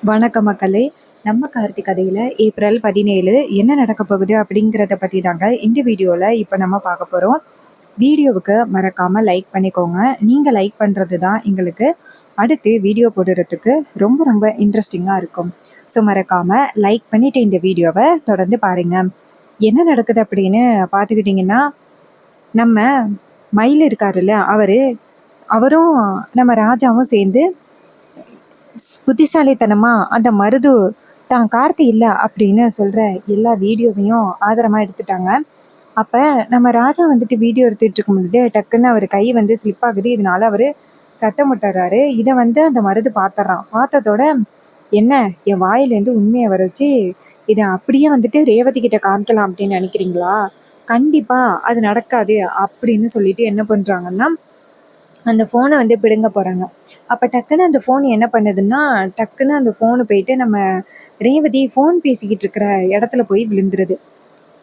வணக்க மக்களே. நம்ம கார்த்திக் கதையில் ஏப்ரல் 17 என்ன நடக்க போகுது அப்படிங்கிறத பற்றி தாங்க இந்த வீடியோவில் இப்போ நம்ம பார்க்க போகிறோம். வீடியோவுக்கு மறக்காமல் லைக் பண்ணிக்கோங்க. நீங்கள் லைக் பண்ணுறது தான் எங்களுக்கு அடுத்து வீடியோ போடுறதுக்கு ரொம்ப ரொம்ப இன்ட்ரெஸ்டிங்காக இருக்கும். ஸோ மறக்காமல் லைக் பண்ணிவிட்டு இந்த வீடியோவை தொடர்ந்து பாருங்கள். என்ன நடக்குது அப்படின்னு பார்த்துக்கிட்டிங்கன்னா, நம்ம மயில் இருக்காருல்ல, அவரும் நம்ம ராஜாவும் சேர்ந்து புத்திசாலித்தனமா அந்த மருது தான் கார்த்தி இல்லை அப்படின்னு சொல்கிற எல்லா வீடியோவையும் ஆதாரமாக எடுத்துட்டாங்க. அப்போ நம்ம ராஜா வந்துட்டு வீடியோ எடுத்துகிட்டு இருக்கும் பொழுது டக்குன்னு அவர் கை ஸ்லிப் ஆகுது. இதனால அவர் சத்தம் விட்டுறாரு. இதை அந்த மருது பார்த்துட்றான். பார்த்ததோட என்ன என் வாயிலேருந்து உண்மையை வர வச்சு இதை அப்படியே ரேவதி கிட்ட காமிக்கலாம் அப்படின்னு நினைக்கிறீங்களா? கண்டிப்பாக அது நடக்காது அப்படின்னு சொல்லிட்டு என்ன பண்ணுறாங்கன்னா, அந்த ஃபோனை பிடுங்க போகிறாங்க. அப்போ டக்குன்னு அந்த ஃபோன் என்ன பண்ணுதுன்னா, டக்குன்னு அந்த ஃபோனு போயிட்டு நம்ம ரேவதி ஃபோன் பேசிக்கிட்டு இருக்கிற இடத்துல போய் விழுந்துருது.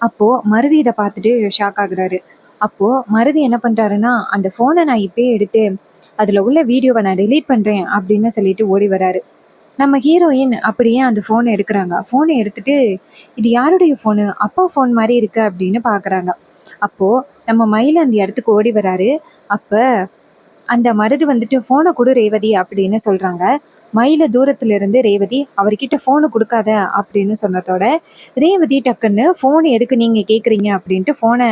அப்போது மருதி இதை பார்த்துட்டு ஷாக் ஆகுறாரு. அப்போது மருதி என்ன பண்ணுறாருன்னா, அந்த ஃபோனை நான் இப்போயே எடுத்து அதில் உள்ள வீடியோவை நான் டெலீட் பண்ணுறேன் அப்படின்னு சொல்லிட்டு ஓடி வராரு. நம்ம ஹீரோயின் அப்படியே அந்த ஃபோனை எடுக்கிறாங்க. ஃபோனை எடுத்துட்டு, இது யாருடைய ஃபோனு? அப்பா ஃபோன் மாதிரி இருக்கு அப்படின்னு பார்க்குறாங்க. அப்போது நம்ம மயில் அந்த இடத்துக்கு ஓடி வராரு. அப்போ அந்த மருது ஃபோனை கொடு ரேவதி அப்படின்னு சொல்கிறாங்க. மயில தூரத்துல இருந்து ரேவதி அவர்கிட்ட ஃபோனை கொடுக்காத அப்படின்னு சொன்னதோட ரேவதி டக்குன்னு ஃபோன் எதுக்கு நீங்கள் கேட்குறீங்க அப்படின்ட்டு ஃபோனை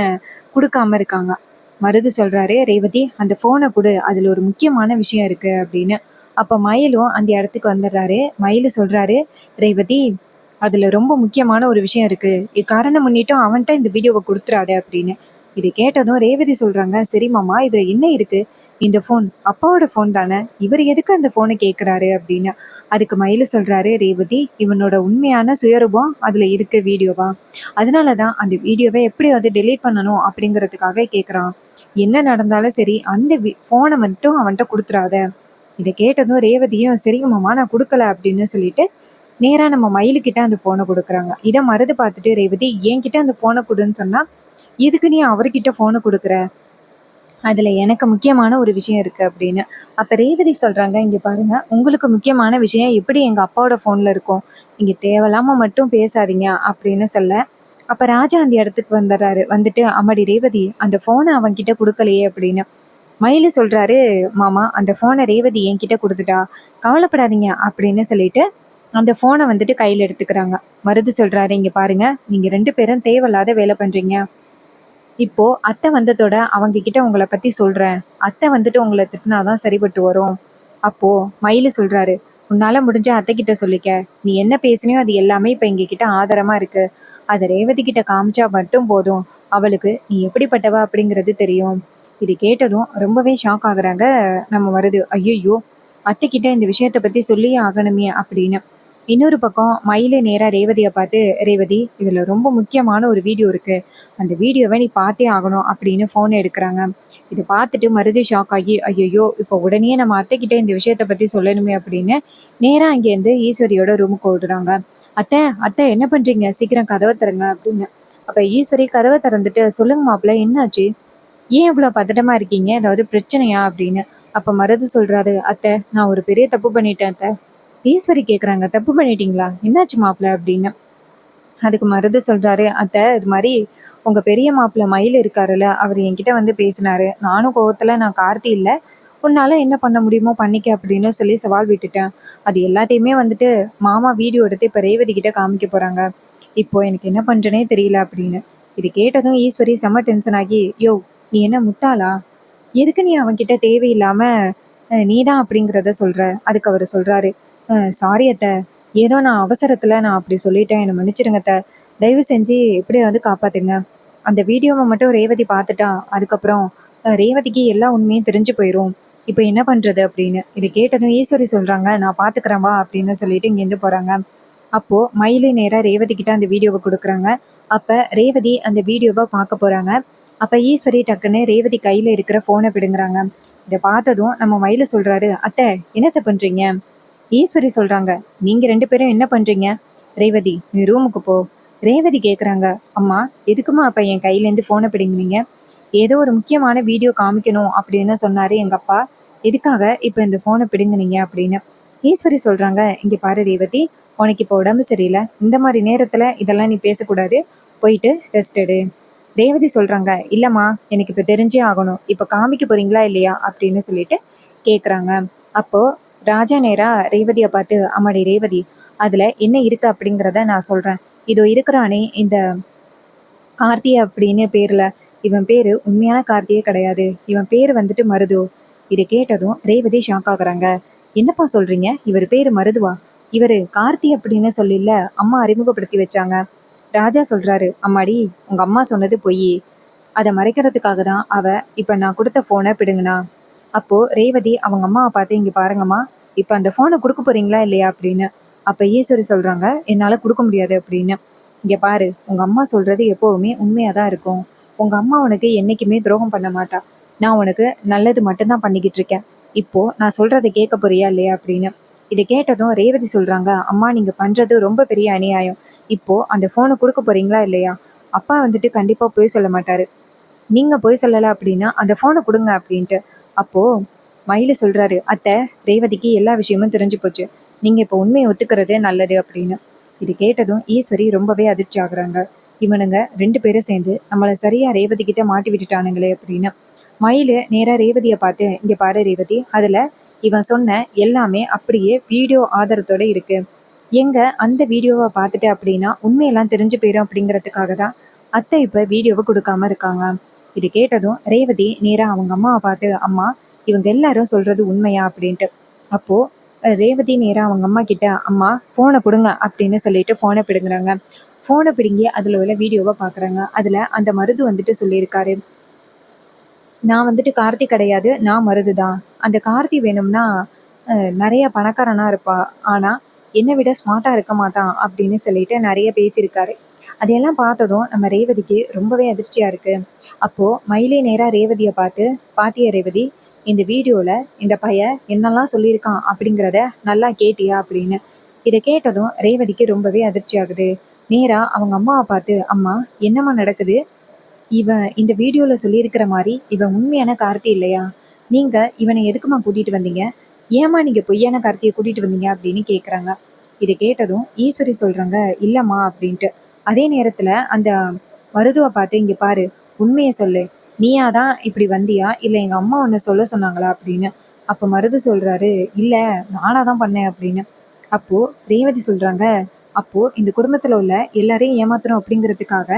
கொடுக்காம இருக்காங்க. மருது சொல்கிறாரு, ரேவதி அந்த ஃபோனை கொடு, அதில் ஒரு முக்கியமான விஷயம் இருக்குது அப்படின்னு. அப்போ மயிலும் அந்த இடத்துக்கு வந்துடுறாரு. மயில் சொல்கிறாரு, ரேவதி அதில் ரொம்ப முக்கியமான ஒரு விஷயம் இருக்குது, இக்காரணம் முன்னிட்டும் அவன்கிட்ட இந்த வீடியோவை கொடுத்துறாத அப்படின்னு. இது கேட்டதும் ரேவதி சொல்கிறாங்க, சரி மாமா, இதில் என்ன இருக்குது? இந்த ஃபோன் அப்பாவோட ஃபோன் தானே, இவர் எதுக்கு அந்த ஃபோனை கேட்குறாரு அப்படின்னு. அதுக்கு மயில் சொல்கிறாரு, ரேவதி இவனோட உண்மையான சுயரூபம் அதில் இருக்க வீடியோவா, அதனால தான் அந்த வீடியோவை எப்படி டெலீட் பண்ணணும் அப்படிங்கிறதுக்காக கேட்குறான். என்ன நடந்தாலும் சரி அந்த ஃபோனை மட்டும் அவன்கிட்ட கொடுத்துறாத. இதை கேட்டதும் ரேவதியும் சரிங்க மாமா நான் கொடுக்கல அப்படின்னு சொல்லிட்டு நேராக நம்ம மயிலுக்கிட்ட அந்த ஃபோனை கொடுக்குறாங்க. இதை மருது பார்த்துட்டு, ரேவதி என்கிட்ட அந்த ஃபோனை கொடுன்னு சொன்னால் எதுக்கு நீ அவர்கிட்ட ஃபோனை கொடுக்குற, அதில் எனக்கு முக்கியமான ஒரு விஷயம் இருக்குது அப்படின்னு. அப்போ ரேவதி சொல்கிறாங்க, இங்கே பாருங்கள், உங்களுக்கு முக்கியமான விஷயம் எப்படி எங்கள் அப்பாவோட ஃபோனில் இருக்கும், இங்கே தேவையில்லாமல் மட்டும் பேசாதீங்க அப்படின்னு சொல்ல. அப்போ ராஜா அந்த இடத்துக்கு வந்துடுறாரு. வந்துட்டு, அம்மாடி ரேவதி அந்த ஃபோனை அவன்கிட்ட கொடுக்கலையே அப்படின்னு. மயில் சொல்கிறாரு, மாமா அந்த ஃபோனை ரேவதி என்கிட்ட கொடுத்துட்டா, கவலைப்படாதீங்க அப்படின்னு சொல்லிட்டு அந்த ஃபோனை கையில் எடுத்துக்கிறாங்க. மருது சொல்கிறாரு, இங்கே பாருங்கள், நீங்கள் 2 பேரும் தேவையில்லாத வேலை பண்ணுறீங்க. இப்போது அத்தை வந்ததோட அவங்க கிட்ட உங்களை பற்றி சொல்கிறேன், அத்தை உங்களை திட்டினாதான் சரிப்பட்டு வரும். அப்போது மயில் சொல்கிறாரு, உன்னால் முடிஞ்ச அத்தை கிட்ட சொல்லிக்க, நீ என்ன பேசுனியோ அது எல்லாமே இப்போ எங்ககிட்ட ஆதாரமாக இருக்குது, அதை ரேவதி கிட்ட காமிச்சா மட்டும் போதும், அவளுக்கு நீ எப்படிப்பட்டவ அப்படிங்கிறது தெரியும். இது கேட்டதும் ரொம்பவே ஷாக் ஆகுறாங்க நம்ம வருது. ஐயோ, அத்தைக்கிட்ட இந்த விஷயத்தை பற்றி சொல்லியே ஆகணுமே அப்படின்னு. இன்னொரு பக்கம் மயிலே நேராக ரேவதியை பார்த்து, ரேவதி இதில் ரொம்ப முக்கியமான ஒரு வீடியோ இருக்குது, அந்த வீடியோவை நீ பார்த்தே ஆகணும் அப்படின்னு ஃபோனை எடுக்கிறாங்க. இதை பார்த்துட்டு மருதி ஷாக் ஆகி, ஐயோ இப்போ உடனே நம்ம அத்தைக்கிட்ட இந்த விஷயத்தை பற்றி சொல்லணுமே அப்படின்னு நேராக அங்கேருந்து ஈஸ்வரியோட ரூமுக்கு ஓடுறாங்க. அத்தை அத்தை என்ன பண்ணுறீங்க, சீக்கிரம் கதவை தருங்க அப்படின்னு. அப்போ ஈஸ்வரி கதவை திறந்துட்டு, சொல்லுங்க மாப்பிள்ள என்னாச்சு, ஏன் இவ்வளோ பதட்டமாக இருக்கீங்க, ஏதாவது பிரச்சனையா அப்படின்னு. அப்போ மருது சொல்கிறாரு, அத்தை நான் ஒரு பெரிய தப்பு பண்ணிட்டேன் அத்தை. ஈஸ்வரி கேட்குறாங்க, தப்பு பண்ணிட்டீங்களா, என்னாச்சு மாப்பிள்ள அப்படின்னு. அதுக்கு மருது சொல்கிறாரு, அத்தை இது மாதிரி உங்கள் பெரிய மாப்பிள்ள மயில் இருக்காருல்ல, அவர் என்கிட்ட பேசினாரு, நானும் கோவத்தில் நான் கார்த்தி இல்லை, உன்னால் என்ன பண்ண முடியுமோ பண்ணிக்க அப்படின்னு சொல்லி சவால் விட்டுட்டேன். அது எல்லாத்தையுமே மாமா வீடியோ எடுத்து இப்போ ரேவதி கிட்ட காமிக்க போகிறாங்க. இப்போது எனக்கு என்ன பண்ணுறேனே தெரியல அப்படின்னு. இது கேட்டதும் ஈஸ்வரி செம்ம டென்ஷன் ஆகி, யோ நீ என்ன முட்டாளா, எதுக்கு நீ அவன்கிட்ட தேவையில்லாமல் நீ தான் அப்படிங்கிறத சொல்கிற. அதுக்கு அவர் சொல்கிறாரு, சாரி அத்தை, ஏதோ நான் அவசரத்தில் நான் அப்படி சொல்லிட்டேன், என்னை மன்னிச்சிடுங்க அத்தை, தயவு செஞ்சு எப்படியாவது காப்பாற்றுங்க. அந்த வீடியோவை மட்டும் ரேவதி பார்த்துட்டா அதுக்கப்புறம் ரேவதிக்கு எல்லா உண்மையும் தெரிஞ்சு போயிடும், இப்போ என்ன பண்ணுறது அப்படின்னு. இதை கேட்டதும் ஈஸ்வரி சொல்கிறாங்க, நான் பார்த்துக்கிறேன் வா அப்படின்னு சொல்லிட்டு இங்கேருந்து போகிறாங்க. அப்போது மயிலே நேராக ரேவதி கிட்ட அந்த வீடியோவை கொடுக்குறாங்க. அப்போ ரேவதி அந்த வீடியோவை பார்க்க போகிறாங்க. அப்போ ஈஸ்வரி டக்குன்னு ரேவதி கையில் இருக்கிற ஃபோனை பிடுங்குறாங்க. இதை பார்த்ததும் நம்ம மயில சொல்கிறாரு, அத்தை என்னத்தை பண்ணுறீங்க. ஈஸ்வரி சொல்கிறாங்க, நீங்கள் 2 பேரும் என்ன பண்ணுறீங்க, ரேவதி நீ ரூமுக்கு போ. ரேவதி கேட்குறாங்க, அம்மா எதுக்குமா அப்போ என் கையிலேருந்து ஃபோனை பிடுங்குனீங்க, ஏதோ ஒரு முக்கியமான வீடியோ காமிக்கணும் அப்படின்னு சொன்னார் எங்கள் அப்பா, எதுக்காக இப்போ இந்த ஃபோனை பிடுங்குனீங்க அப்படின்னு. ஈஸ்வரி சொல்றாங்க, இங்க பாரு ரேவதி, உனக்கு இப்போ உடம்பு சரியில்லை, இந்த மாதிரி நேரத்துல இதெல்லாம் நீ பேசக்கூடாது, போயிட்டு ரெஸ்ட் எடு. ரேவதி சொல்றாங்க, இல்லம்மா எனக்கு இப்ப தெரிஞ்சே ஆகணும், இப்ப காமிக்க போறீங்களா இல்லையா அப்படின்னு சொல்லிட்டு கேக்குறாங்க. அப்போ ராஜா நேரா ரேவதியை பார்த்து, அம்மாடி ரேவதி, அதுல என்ன இருக்கு அப்படிங்கிறத நான் சொல்றேன். இதோ இருக்கிறானே இந்த கார்த்தியை அப்படின்னு பேர்ல, இவன் பேரு உண்மையான கார்த்தியே கிடையாது, இவன் பேரு வந்துட்டு மருது. இதை கேட்டதும் ரேவதி ஷாக் ஆகுறாங்க. என்னப்பா சொல்றீங்க, இவர் பேரு மருதுவா? இவரு கார்த்தி அப்படின்னு சொல்லில அம்மா அறிமுகப்படுத்தி வச்சாங்க. ராஜா சொல்றாரு, அம்மாடி உங்க அம்மா சொன்னது பொய், அதை மறைக்கிறதுக்காக தான் அவ இப்ப நான் கொடுத்த போனை பிடுங்கினா. அப்போ ரேவதி அவங்க அம்மாவை பார்த்து, இங்க பாருங்கம்மா, இப்ப அந்த போனை கொடுக்க போறீங்களா இல்லையா அப்படின்னு. அப்ப ஈஸ்வரி சொல்றாங்க, என்னால கொடுக்க முடியாது அப்படின்னு. இங்க பாரு, உங்க அம்மா சொல்றது எப்பவுமே உண்மையாதான் இருக்கும். உங்க அம்மா உனக்கு என்னைக்குமே துரோகம் பண்ண மாட்டா. நான் உனக்கு நல்லது மட்டும்தான் பண்ணிக்கிட்டு இருக்கேன். இப்போ நான் சொல்றதை கேட்க போறியா இல்லையா அப்படின்னு. இதை கேட்டதும் ரேவதி சொல்றாங்க, அம்மா நீங்க பண்றது ரொம்ப பெரிய அநியாயம். இப்போ அந்த போனை கொடுக்க போறீங்களா இல்லையா? அப்பா வந்துட்டு கண்டிப்பா போய் சொல்ல மாட்டாரு. நீங்க போய் சொல்லல அப்படின்னா அந்த போனை கொடுங்க அப்படின்ட்டு. அப்போ மயிலு சொல்றாரு, அத்தை, ரேவதிக்கு எல்லா விஷயமும் தெரிஞ்சு போச்சு, நீங்க இப்போ உண்மையை ஒத்துக்கிறதே நல்லது அப்படின்னு. இது கேட்டதும் ஈஸ்வரி ரொம்பவே அதிர்ச்சி ஆகுறாங்க. இவனுங்க 2 பேரும் சேர்ந்து நம்மளை சரியா ரேவதி கிட்ட மாட்டி விட்டுட்டானுங்களே அப்படின்னு. மயிலு நேரா ரேவதியை பார்த்து, இங்க பாரு ரேவதி, அதுல இவன் சொன்ன எல்லாமே அப்படியே வீடியோ ஆதாரத்தோட இருக்கு. எங்க அந்த வீடியோவை பார்த்துட்டு அப்படின்னா உண்மையெல்லாம் தெரிஞ்சு போயிடும் அப்படிங்கிறதுக்காக தான் அத்தை இப்ப வீடியோவை கொடுக்காம இருக்காங்க. இது கேட்டதும் ரேவதி நேரா அவங்க அம்மாவை பார்த்து, அம்மா இவங்க எல்லாரும் சொல்றது உண்மையா அப்படின்ட்டு. அப்போ ரேவதி நேரா அவங்க அம்மா கிட்ட, அம்மா போனை கொடுங்க அப்படின்னு சொல்லிட்டு போனை பிடுங்குறாங்க. போனை பிடுங்கி அதுல உள்ள வீடியோவை பாக்குறாங்க. அதுல அந்த மருது வந்துட்டு சொல்லியிருக்காரு, நான் வந்துட்டு கார்த்தி கிடையாது, நான் மருது தான். அந்த கார்த்தி வேணும்னா நிறைய பணக்காரனா இருப்பா, ஆனா என்னை விட ஸ்மார்ட்டா இருக்க மாட்டான் அப்படின்னு சொல்லிட்டு நிறைய பேசியிருக்காரு. அதையெல்லாம் பார்த்ததும் நம்ம ரேவதிக்கு ரொம்பவே அதிர்ச்சியா இருக்கு. அப்போ மயிலே நேரா ரேவதியை பார்த்து, பாத்தியா ரேவதி, இந்த வீடியோல இந்த பையன் என்னெல்லாம் சொல்லியிருக்கான் அப்படிங்கிறத நல்லா கேட்டியா அப்படின்னு. இதை கேட்டதும் ரேவதிக்கு ரொம்பவே அதிர்ச்சி ஆகுது. நேரா அவங்க அம்மாவை பார்த்து, அம்மா என்னம்மா நடக்குது? இவன் இந்த வீடியோல சொல்லியிருக்கிற மாதிரி இவன் உண்மையான கார்த்தி இல்லையா? நீங்க இவனை எதுக்குமா கூட்டிட்டு வந்தீங்க? ஏமா நீங்க பொய்யான கார்த்தியை கூட்டிட்டு வந்தீங்க அப்படின்னு கேக்குறாங்க. இதை கேட்டதும் ஈஸ்வரி சொல்றாங்க, இல்லம்மா அப்படின்ட்டு. அதே நேரத்துல அந்த மருதுவை பார்த்து, இங்க பாரு, உண்மையை சொல்லு, நீயா தான் இப்படி வந்தியா இல்ல எங்க அம்மா உன்னை சொல்ல சொன்னாங்களா அப்படின்னு. அப்ப மருது சொல்றாரு, இல்ல நானா தான் பண்ணேன் அப்படின்னு. அப்போ ரேவதி சொல்றாங்க, அப்போ இந்த குடும்பத்துல உள்ள எல்லாரையும் ஏமாத்தணும் அப்படிங்கிறதுக்காக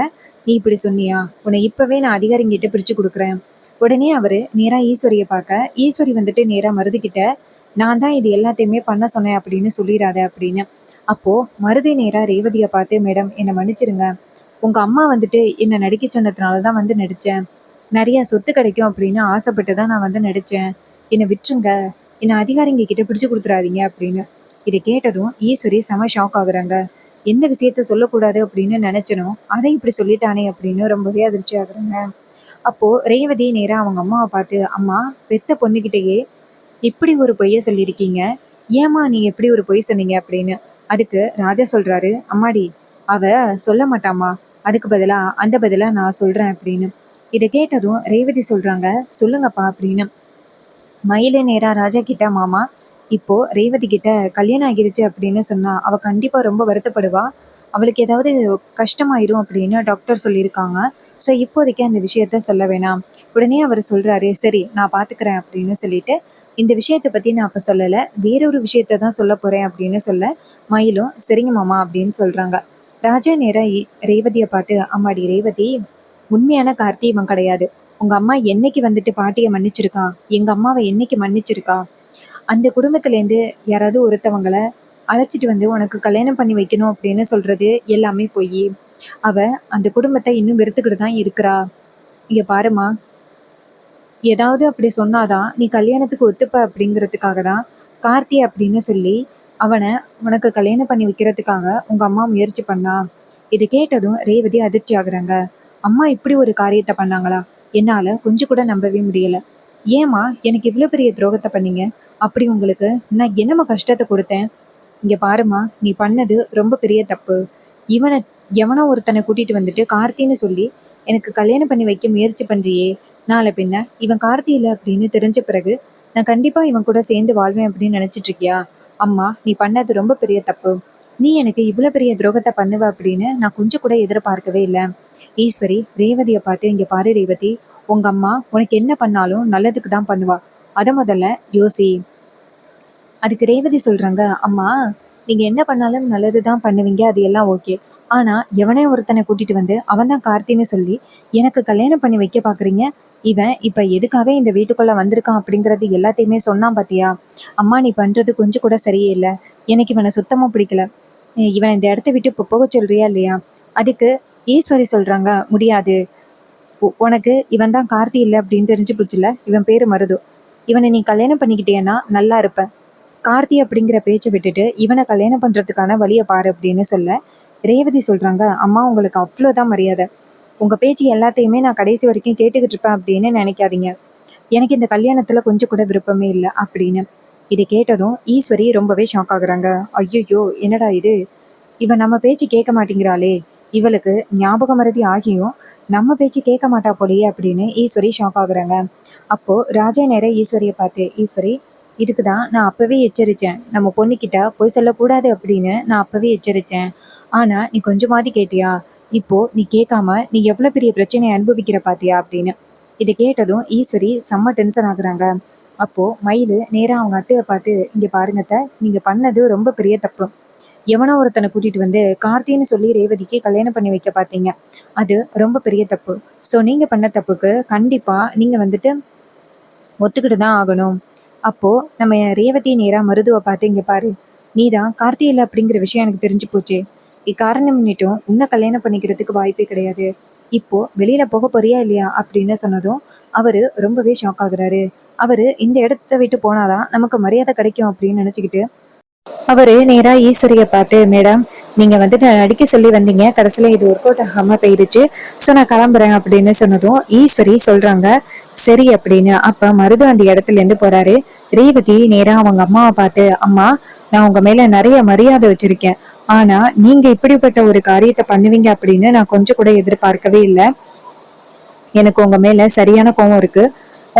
நீ இப்படி சொன்னியா? உன்னை இப்பவே நான் அதிகாரிங்கிட்ட பிரிச்சு கொடுக்குறேன். உடனே அவரு நேரா ஈஸ்வரியை பார்க்க, ஈஸ்வரி வந்துட்டு நேரா மருது கிட்ட, நான் தான் இது எல்லாத்தையுமே பண்ண சொன்னேன் அப்படின்னு சொல்லிடாத அப்படின்னு. அப்போ மருதி நேரா ரேவதியை பார்த்து, மேடம் என்னை மன்னிச்சிருங்க, உங்க அம்மா வந்துட்டு என்னை நடிக்க சொன்னதுனால தான் வந்து நடிச்சேன். நிறைய சொத்து கிடைக்கும் அப்படின்னு ஆசைப்பட்டு தான் நான் வந்து நடிச்சேன். என்னை விட்டுருங்க, என்னை அதிகாரிங்க கிட்ட பிடிச்சு கொடுத்துறாதீங்க அப்படின்னு. இதை கேட்டதும் ஈஸ்வரி செம ஷாக் ஆகுறாங்க. எந்த விஷயத்த சொல்லக்கூடாது அப்படின்னு நினைச்சனோ அதை இப்படி சொல்லிட்டானே அப்படின்னு ரொம்பவே அதிர்ச்சி ஆகுறாங்க. அப்போ ரேவதி நேரா அவங்க அம்மாவை பார்த்து, அம்மா பெத்த பொண்ணுகிட்டயே இப்படி ஒரு பொய்ய சொல்லியிருக்கீங்க, ஏம்மா நீங்க எப்படி ஒரு பொய் சொன்னீங்க அப்படின்னு. அதுக்கு ராஜா சொல்றாரு, அம்மாடி அவ சொல்ல மாட்டாமா, அதுக்கு பதிலா அந்த பதிலா நான் சொல்றேன் அப்படின்னு. இதை கேட்டதும் ரேவதி சொல்றாங்க, சொல்லுங்கப்பா அப்படின்னு. மயிலே நேரா ராஜா கிட்ட, மாமா இப்போ ரேவதி கிட்ட கல்யாணம் ஆகிருச்சு அப்படின்னு சொன்னா அவ கண்டிப்பா ரொம்ப வருத்தப்படுவா, அவளுக்கு ஏதாவது கஷ்டமாயிரும் அப்படின்னு டாக்டர் சொல்லியிருக்காங்க. ஸோ இப்போதைக்கு அந்த விஷயத்த சொல்ல வேணாம். உடனே அவர் சொல்றாரு, சரி நான் பாத்துக்கிறேன் அப்படின்னு சொல்லிட்டு, இந்த விஷயத்தை பத்தி நான் அப்ப சொல்லல, வேறொரு விஷயத்த தான் சொல்ல போறேன் அப்படின்னு சொல்ல, மயிலும் சரிங்க மாமா அப்படின்னு சொல்றாங்க. ராஜா நேரா ரேவதியை பார்த்து, அம்மாடி ரேவதி, உண்மையான கார்த்தி இவன் கிடையாது. உங்க அம்மா என்னைக்கு வந்துட்டு பாட்டியை மன்னிச்சிருக்கா, எங்க அம்மாவை என்னைக்கு மன்னிச்சிருக்கா? அந்த குடும்பத்திலேருந்து யாராவது ஒருத்தவங்கள அழைச்சிட்டு வந்து உனக்கு கல்யாணம் பண்ணி வைக்கணும் அப்படின்னு சொல்றது எல்லாமே பொய். அவ அந்த குடும்பத்தை இன்னும் வெறுத்துக்கிட்டு தான் இருக்கிறா. இங்க பாருமா, ஏதாவது அப்படி சொன்னாதான் நீ கல்யாணத்துக்கு ஒத்துப்ப அப்படிங்கிறதுக்காக தான் கார்த்தி அப்படின்னு சொல்லி அவனை உனக்கு கல்யாணம் பண்ணி வைக்கிறதுக்காக உங்க அம்மா முயற்சி பண்ணா. இது கேட்டதும் ரேவதி அதிர்ச்சி ஆகுறாங்க. அம்மா இப்படி ஒரு காரியத்தை பண்ணாங்களா? என்னால கொஞ்சம் கூட நம்பவே முடியல. ஏமா எனக்கு இவ்வளவு பெரிய துரோகத்தை பண்ணீங்க? அப்படி உங்களுக்கு நான் என்னம்மா கஷ்டத்தை கொடுத்தேன்? இங்க பாருமா, நீ பண்ணது ரொம்ப பெரிய தப்பு. இவனை எவனோ ஒருத்தனை கூட்டிட்டு வந்துட்டு கார்த்தின்னு சொல்லி எனக்கு கல்யாணம் பண்ணி வைக்க முயற்சி பண்றியே, நாளை பின்ன இவன் கார்த்தி இல்லை அப்படின்னு தெரிஞ்ச பிறகு நான் கண்டிப்பா இவன் கூட சேர்ந்து வாழ்வேன் அப்படின்னு நினைச்சிட்டு இருக்கியா? அம்மா நீ பண்ணது ரொம்ப பெரிய தப்பு. நீ எனக்கு இவ்வளவு பெரிய துரோகத்தை பண்ணுவ அப்படின்னு நான் கொஞ்சம் கூட எதிர்பார்க்கவே இல்லை. ஈஸ்வரி ரேவதியை பார்த்து, இங்க பாரு ரேவதி, உங்க அம்மா உனக்கு என்ன பண்ணாலும் நல்லதுக்கு தான் பண்ணுவா. அத முதல்ல யோசி. அதுக்கு ரேவதி சொல்றாங்க, அம்மா நீங்க என்ன பண்ணாலும் நல்லதுதான் பண்ணுவீங்க, அது எல்லாம் ஓகே. ஆனா எவனே ஒருத்தனை கூட்டிட்டு வந்து அவன் தான் கார்த்தின்னு சொல்லி எனக்கு கல்யாணம் பண்ணி வைக்க பாக்குறீங்க. இவன் இப்ப எதுக்காக இந்த வீட்டுக்குள்ள வந்திருக்கான் அப்படிங்கறது எல்லாத்தையுமே சொன்னான் பாத்தியா? அம்மா நீ பண்றது கொஞ்சம் கூட சரியே இல்லை. எனக்கு இவனை சுத்தமா பிடிக்கல. இவன் இந்த இடத்த விட்டு இப்போ போக சொல்றியா இல்லையா? அதுக்கு ஈஸ்வரி சொல்றாங்க, முடியாது. உனக்கு இவன் தான் கார்த்தி இல்லை அப்படின்னு தெரிஞ்சு போச்சுல, இவன் பேரு மருது. இவனை நீ கல்யாணம் பண்ணிக்கிட்டேன்னா நல்லா இருப்ப. கார்த்தி அப்படிங்கிற பேச்சை விட்டுட்டு இவனை கல்யாணம் பண்றதுக்கான வழியை பாரு அப்படின்னு சொல்ல, ரேவதி சொல்றாங்க, அம்மா உங்களுக்கு அவ்வளோதான் மரியாதை. உங்க பேச்சு எல்லாத்தையுமே நான் கடைசி வரைக்கும் கேட்டுக்கிட்டு இருப்பேன் அப்படின்னு நினைக்காதீங்க. எனக்கு இந்த கல்யாணத்துல கொஞ்சம் கூட விருப்பமே இல்லை அப்படின்னு. இதை கேட்டதும் ஈஸ்வரி ரொம்பவே ஷாக் ஆகுறாங்க. ஐயோ என்னடா இது, இவன் நம்ம பேச்சு கேட்க மாட்டேங்கிறாளே, இவளுக்கு ஞாபக மறதி ஆகியும் நம்ம பேச்சு கேட்க மாட்டா போலையே அப்படின்னு ஈஸ்வரி ஷாக் ஆகுறாங்க. அப்போ ராஜா நேர ஈஸ்வரியை பார்த்து, ஈஸ்வரி இதுக்கு தான் நான் அப்பவே எச்சரித்தேன், நம்ம பொண்ணுக்கிட்ட போய் சொல்லக்கூடாது அப்படின்னு நான் அப்பவே எச்சரித்தேன். ஆனா நீ கொஞ்சமாவது கேட்டியா? இப்போ நீ கேட்காம நீ எவ்வளவு பெரிய பிரச்சனையை அனுபவிக்கிற பாத்தியா அப்படின்னு. இதை கேட்டதும் ஈஸ்வரி செம்ம டென்ஷன் ஆகுறாங்க. அப்போ மயிலு நேரா அவங்க அத்தையை பார்த்து, இங்க பாருங்கத்த, நீங்க பண்ணது ரொம்ப பெரிய தப்பு. எவனோ ஒருத்தனை கூட்டிட்டு வந்து கார்த்தின்னு சொல்லி ரேவதிக்கு கல்யாணம் பண்ணி வைக்க பார்த்தீங்க. அது ரொம்ப பெரிய தப்பு. ஸோ நீங்க பண்ண தப்புக்கு கண்டிப்பா நீங்க வந்துட்டு ஒத்துக்கிட்டு தான் ஆகணும். அப்போ நம்ம ரேவதி நேரா மருதுவை பார்த்து, இங்க பாரு, நீ தான் கார்த்தி இல்லை அப்படிங்கிற விஷயம் எனக்கு தெரிஞ்சு போச்சு. இக்காரணம் முன்னிட்டும் உன்னை கல்யாணம் பண்ணிக்கிறதுக்கு வாய்ப்பே கிடையாது. இப்போ வெளியில போக போறியா இல்லையா அப்படின்னு சொன்னதும் அவரு ரொம்பவே ஷாக் ஆகுறாரு. அவரு இந்த இடத்த விட்டு போனாதான் நமக்கு மரியாதை கிடைக்கும் அப்படின்னு நினைச்சுக்கிட்டு அவரு நேரா ஈஸ்வரிய பார்த்து, மேடம் நீங்க வந்துட்டு நடிக்க சொல்லி வந்தீங்க, கடைசியில இது ஒர்க் அவுட் ஆகாம போயிடுச்சு, ஸோ நான் கிளம்புறேன் அப்படின்னு சொன்னதும் ஈஸ்வரி சொல்றாங்க, சரி அப்படின்னு. அப்ப மருது அந்த இடத்துல இருந்து போறாரு. ரேவதி நேரா அவங்க அம்மாவை பார்த்து, அம்மா நான் உங்க மேல நிறைய மரியாதை வச்சிருக்கேன், ஆனா நீங்க இப்படிப்பட்ட ஒரு காரியத்தை பண்ணுவீங்க அப்படின்னு நான் கொஞ்சம் கூட எதிர்பார்க்கவே இல்லை. எனக்கு உங்க மேல சரியான கோவம் இருக்கு.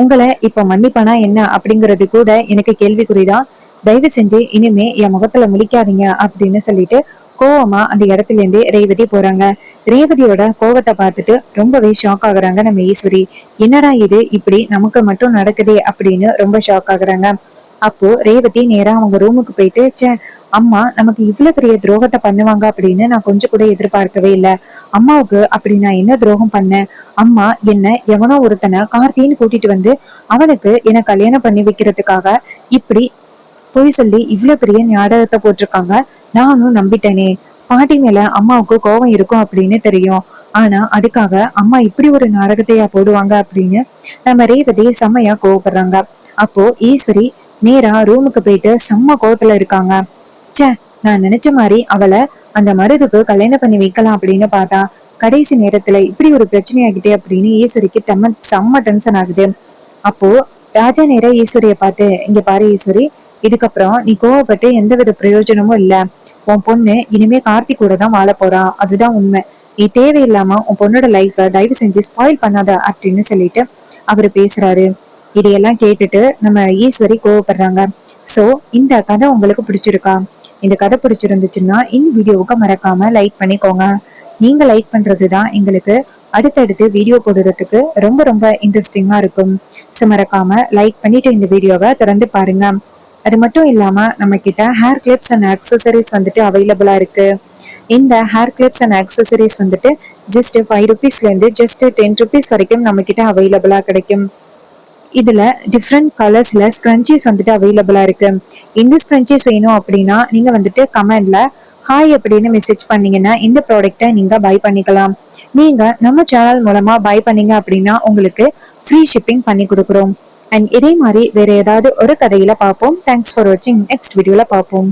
உங்களை இப்ப மன்னிப்பானா என்ன அப்படிங்கிறது கூட எனக்கு கேள்விக்குறிதான். தயவு செஞ்சு இனிமே என் முகத்துல முழிக்காதீங்க அப்படின்னு சொல்லிட்டு கோவமா அந்த இடத்துல இருந்து ரேவதி போறாங்க. ரேவதியோட கோவத்தை பார்த்துட்டு ரொம்பவே ஷாக் ஆகுறாங்க நம்ம ஈஸ்வரி. என்னடா இது இப்படி நமக்கு மட்டும் நடக்குதே அப்படின்னு ரொம்ப ஷாக் ஆகுறாங்க. அப்போ ரேவதி நேரா அவங்க ரூமுக்கு போயிட்டு, ச்சே அம்மா நமக்கு இவ்வளவு பெரிய துரோகத்தை பண்ணுவாங்க அப்படின்னு நான் கொஞ்சம் கூட எதிர்பார்க்கவே இல்லை. அம்மாவுக்கு அப்படி நான் என்ன துரோகம் பண்ணேன்? அம்மா என்ன எவனோ ஒருத்தனை கார்த்தின்னு கூட்டிட்டு வந்து அவனுக்கு என்ன கல்யாணம் பண்ணி வைக்கிறதுக்காக இப்படி பொய் சொல்லி இவ்வளவு பெரிய நாடகத்தை போட்டிருக்காங்க. நானும் நம்பிட்டேனே. பாட்டி மேல அம்மாவுக்கு கோபம் இருக்கும் அப்படின்னு தெரியும், ஆனா அதுக்காக அம்மா இப்படி ஒரு நாடகத்தையா போடுவாங்க அப்படின்னு நம்ம ரேவதி செம்மையா கோவப்படுறாங்க. அப்போ ஈஸ்வரி நேரா ரூமுக்கு போயிட்டு செம்ம கோவத்துல இருக்காங்க. ச்சே நான் நினைச்ச மாதிரி அவளை அந்த மருதுக்கு கல்யாணம் பண்ணி வைக்கலாம் அப்படின்னு பார்த்தா கடைசி நேரத்துல இப்படி ஒரு பிரச்சனை ஆகிட்டே அப்படின்னு ஈஸ்வரிக்கு செம்ம டென்ஷன் ஆகுது. அப்போ ராஜா நேர ஈஸ்வரிய பார்த்து, இங்க பாரு ஈஸ்வரி, இதுக்கப்புறம் நீ கோவப்பட்டு எந்தவித பிரயோஜனமும் இல்ல. உன் பொண்ணு இனிமே கார்த்தி கூட தான் வாழ போறா, அதுதான் உண்மை. நீ தேவையில்லாம உன் பொண்ணோட லைஃப தயவு செஞ்சு ஸ்பாயில் பண்ணாத அப்படின்னு சொல்லிட்டு அவரு பேசுறாரு. இதையெல்லாம் கேட்டுட்டு நம்ம ஈஸ்வரி கோவப்படுறாங்க. சோ இந்த கதை உங்களுக்கு பிடிச்சிருக்கா? இந்த கதை பிடிச்சிருந்துச்சுன்னா இந்த வீடியோவுக்கு மறக்காம லைக் பண்ணிக்கோங்க. நீங்க லைக் பண்றதுதான் எங்களுக்கு அடுத்தடுத்து வீடியோ போடுறதுக்கு ரொம்ப ரொம்ப இன்ட்ரெஸ்டிங்கா இருக்கும். ஸோ மறக்காம லைக் பண்ணிட்டு இந்த வீடியோவை தொடர்ந்து பாருங்க. அது மட்டும் இல்லாம நம்ம கிட்ட ஹேர் கிளிப்ஸ் அண்ட் அக்சசரிஸ் வந்துட்டு அவைலபிளா இருக்கு. இந்த ஹேர் கிளிப்ஸ் அண்ட் அக்சசரிஸ் வந்துட்டு ஜஸ்ட் 5 ருபீஸ்ல இருந்து ஜஸ்ட் 10 ருபீஸ் வரைக்கும் நம்ம கிட்ட அவைலபிளா கிடைக்கும். இதுல டிஃப்ரெண்ட் கலர்ஸ்ல ஸ்க்ரன்ச்சீஸ் வந்துட்டு அவைலபிளா இருக்கு. இந்த ஸ்க்ரன்ச்சீஸ் வேணும் அப்படின்னா நீங்க வந்துட்டு கமெண்ட்ல ஹாய் அப்படின்னு மெசேஜ் பண்ணீங்கன்னா இந்த ப்ராடக்ட்டை நீங்க பை பண்ணிக்கலாம். நீங்க நம்ம சேனல் மூலமா பை பண்ணீங்க அப்படின்னா உங்களுக்கு ஃப்ரீ ஷிப்பிங் பண்ணி கொடுக்குறோம். அண்ட் இதே மாதிரி வேற ஏதாவது ஒரு கதையில பார்ப்போம். தேங்க்ஸ் ஃபார் வாட்சிங். நெக்ஸ்ட் வீடியோல பார்ப்போம்.